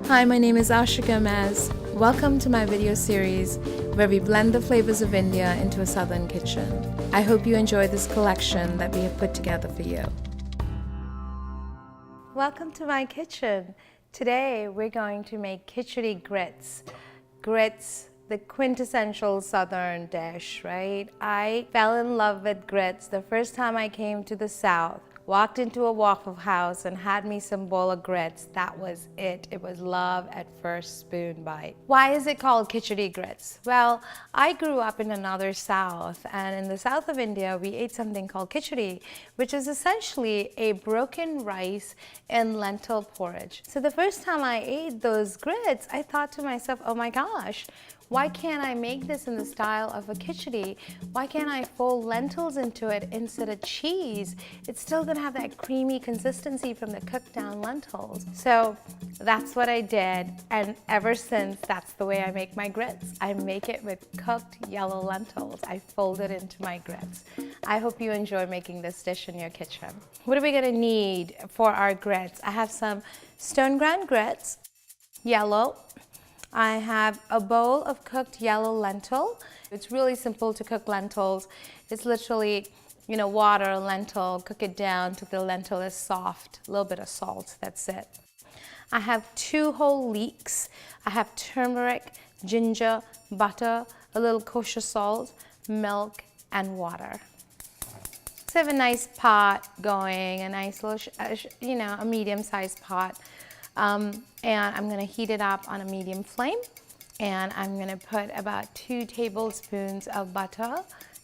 Hi, my name is Asha Gomez. Welcome to my video series where we blend the flavors of India into a southern kitchen. I hope you enjoy this collection that we have put together for you. Welcome to my kitchen. Today we're going to make Kichadi grits. Grits, the quintessential southern dish, right? I fell in love with grits the first time I came to the South. Walked into a Waffle House and had me some bowl of grits. That was it. It was love at first spoon bite. Why is it called Kichadi grits? Well, I grew up in another South, and in the south of India, we ate something called Kichadi, which is essentially a broken rice and lentil porridge. So the first time I ate those grits, I thought to myself, oh my gosh, why can't I make this in the style of a Kichadi? Why can't I fold lentils into it instead of cheese? It's still gonna have that creamy consistency from the cooked down lentils. So that's what I did, and ever since, that's the way I make my grits. I make it with cooked yellow lentils. I fold it into my grits. I hope you enjoy making this dish in your kitchen. What are we gonna need for our grits? I have some stone ground grits, yellow. I have a bowl of cooked yellow lentil. It's really simple to cook lentils. It's literally, water, lentil, cook it down till the lentil is soft, a little bit of salt, that's it. I have 2 whole leeks. I have turmeric, ginger, butter, a little kosher salt, milk, and water. So I have a nice pot going, a nice little, a medium-sized pot. And I'm going to heat it up on a medium flame, and I'm going to put about 2 tablespoons of butter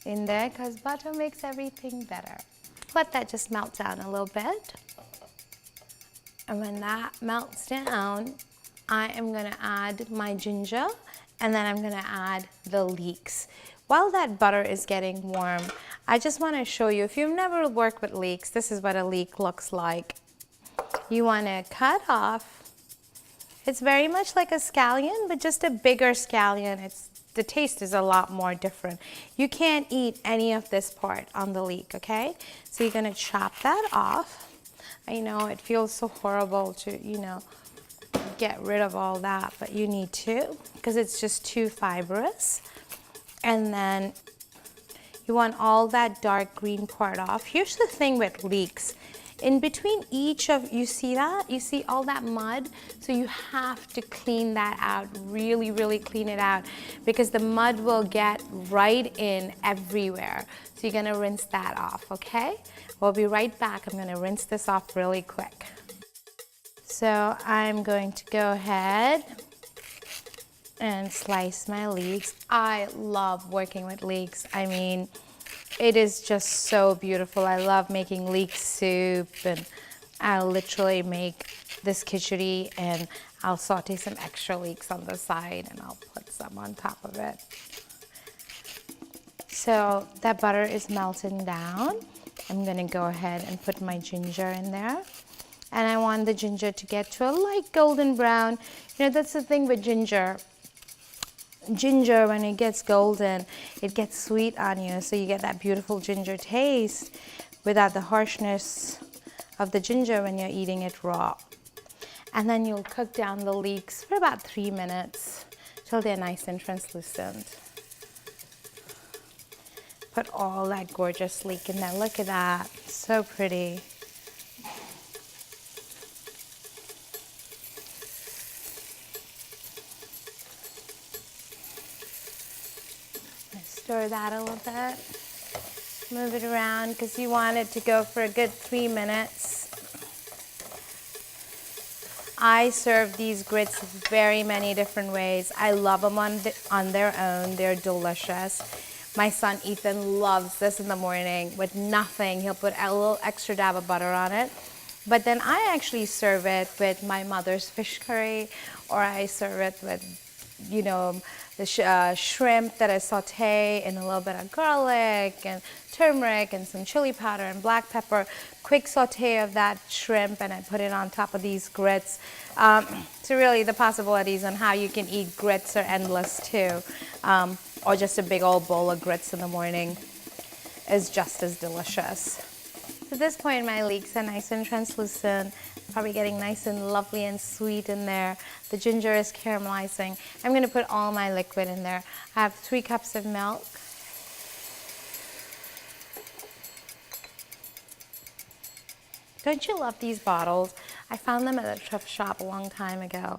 in there because butter makes everything better. Let that just melt down a little bit, and when that melts down, I am going to add my ginger, and then I'm going to add the leeks. While that butter is getting warm, I just want to show you, if you've never worked with leeks, this is what a leek looks like. You want to cut off. It's very much like a scallion, but just a bigger scallion. The taste is a lot more different. You can't eat any of this part on the leek, okay? So you're going to chop that off. I know it feels so horrible to, get rid of all that, but you need to because it's just too fibrous. And then you want all that dark green part off. Here's the thing with leeks. In between each of, you see that? You see all that mud? So you have to clean that out, really, really clean it out because the mud will get right in everywhere. So you're gonna rinse that off, okay? We'll be right back. I'm gonna rinse this off really quick. So I'm going to go ahead and slice my leeks. I love working with leeks. I mean, it is just so beautiful. I love making leek soup, and I'll literally make this Kichadi and I'll saute some extra leeks on the side and I'll put some on top of it. So that butter is melting down. I'm gonna go ahead and put my ginger in there. And I want the ginger to get to a light golden brown. That's the thing with ginger. Ginger, when it gets golden, it gets sweet on you, so you get that beautiful ginger taste without the harshness of the ginger when you're eating it raw. And then you'll cook down the leeks for about 3 minutes till they're nice and translucent. Put all that gorgeous leek in there. Look at that, so pretty. Stir that a little bit, move it around because you want it to go for a good 3 minutes. I serve these grits very many different ways. I love them on their own. They're delicious. My son Ethan loves this in the morning with nothing. He'll put a little extra dab of butter on it. But then I actually serve it with my mother's fish curry, or I serve it with, the shrimp that I saute in a little bit of garlic and turmeric and some chili powder and black pepper. Quick saute of that shrimp, and I put it on top of these grits. So really the possibilities on how you can eat grits are endless too. Or just a big old bowl of grits in the morning is just as delicious. So at this point, my leeks are nice and translucent, probably getting nice and lovely and sweet in there. The ginger is caramelizing. I'm going to put all my liquid in there. I have 3 cups of milk. Don't you love these bottles? I found them at a thrift shop a long time ago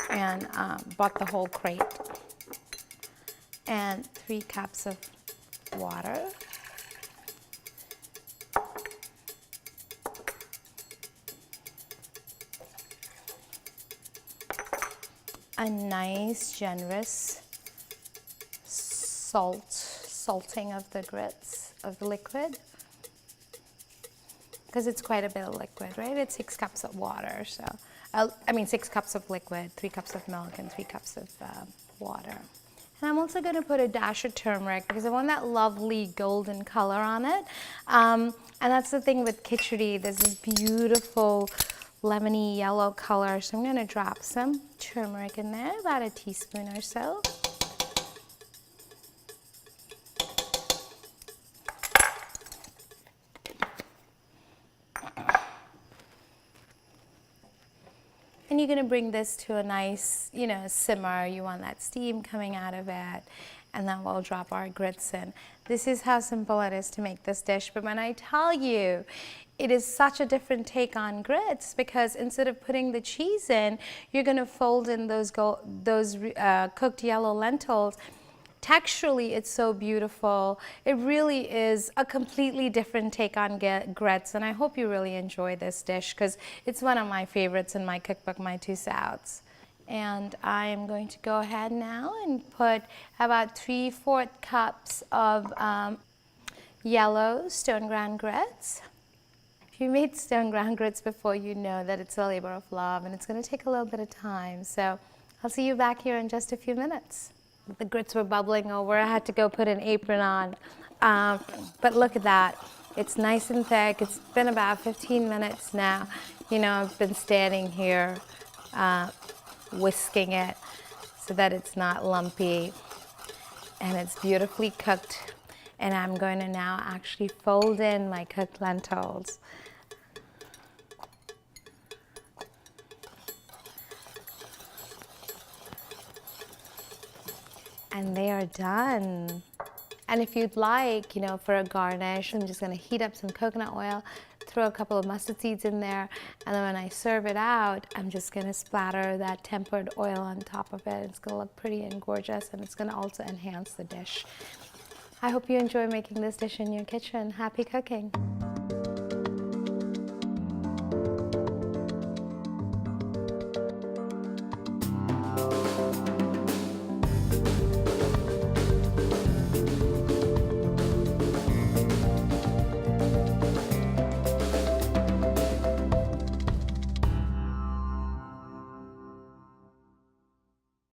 and bought the whole crate. And 3 cups of water. A nice, generous salting of the grits, of the liquid. Because it's quite a bit of liquid, right? It's 6 cups of water, so, 6 cups of liquid, 3 cups of milk, and 3 cups of water. And I'm also going to put a dash of turmeric because I want that lovely golden color on it. And that's the thing with Kichadi, there's this beautiful lemony yellow color. So I'm going to drop some turmeric in there, about a teaspoon or so. And you're going to bring this to a nice, simmer. You want that steam coming out of it. And then we'll drop our grits in. This is how simple it is to make this dish. But when I tell you, it is such a different take on grits because instead of putting the cheese in, you're going to fold in those cooked yellow lentils. Texturally, it's so beautiful. It really is a completely different take on grits, and I hope you really enjoy this dish because it's one of my favorites in my cookbook, My Two Souths. And I am going to go ahead now and put about 3/4 cups of yellow stone ground grits. If you made stone ground grits before, you know that it's a labor of love and it's going to take a little bit of time. So I'll see you back here in just a few minutes. The grits were bubbling over. I had to go put an apron on. But look at that. It's nice and thick. It's been about 15 minutes now. I've been standing here whisking it so that it's not lumpy. And it's beautifully cooked. And I'm going to now actually fold in my cooked lentils. And they are done. And if you'd like, for a garnish, I'm just going to heat up some coconut oil, throw a couple of mustard seeds in there, and then when I serve it out, I'm just going to splatter that tempered oil on top of it. It's going to look pretty and gorgeous, and it's going to also enhance the dish. I hope you enjoy making this dish in your kitchen. Happy cooking.